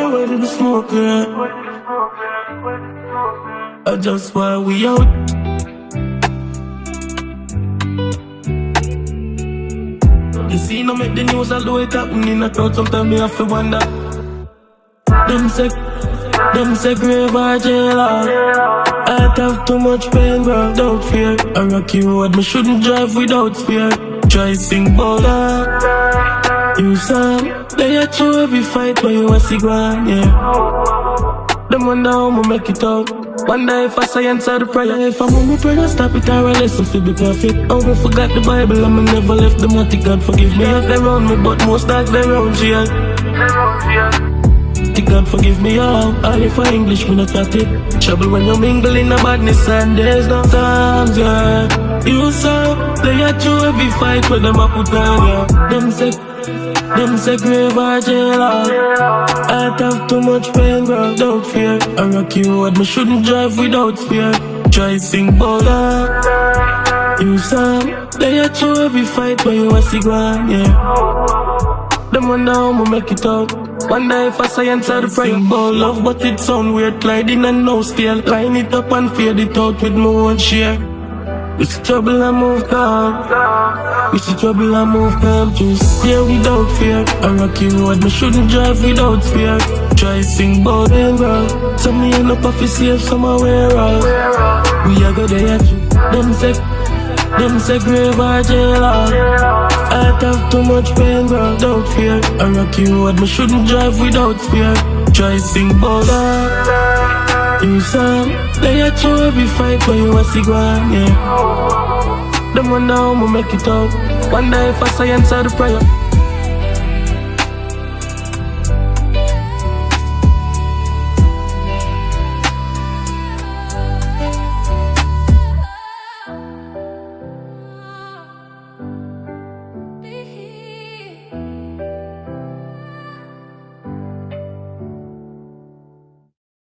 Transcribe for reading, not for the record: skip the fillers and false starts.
Yeah, where did the smoke at? I just while we out. You see, no make the news, although it happen in a crowd. Sometimes me have to wonder. Them say grave or jail. I have too much pain, bro, without fear. A rocky road, me shouldn't drive without fear. Try sing about that. You son, they are through every fight where you a cigar, yeah. Them wonder how me make it out. Wonder if I say answer the prayer. If I'm on my prayer, stop it or a lesson to be perfect. Oh, I forgot the Bible and me never left them naughty. God forgive me if they round me, but most dogs they round jail. God forgive me all if I English me not at it. Trouble when you mingle in the badness and there's no times, yeah. You saw, they are through every fight where them a put on, yeah. Them say grave or jail, I have too much pain, bro, without fear. A rocky road, me shouldn't drive without fear. Try sing about that. You saw, they are through every fight where you a cigar, yeah. Them wonder how me make it out. Wonder if I say answer the prayer. About love, but it sound weird. Gliding and no steel. Line it up and fade it out with my own share. We see trouble and move calm. We see trouble and move calm. Just stay without fear. A rocky road, me shouldn't drive without fear. Try sing about them, bro. Some me end up off the safe somewhere else. We are go there too. Them say grave or jail. I have too much pain, bro, without fear. A rocky road, me shouldn't drive without fear. Try sing about that. You son, they are through every fight where you a cigar, yeah. Them wonder how me make it out. Wonder if I say answer the prayer.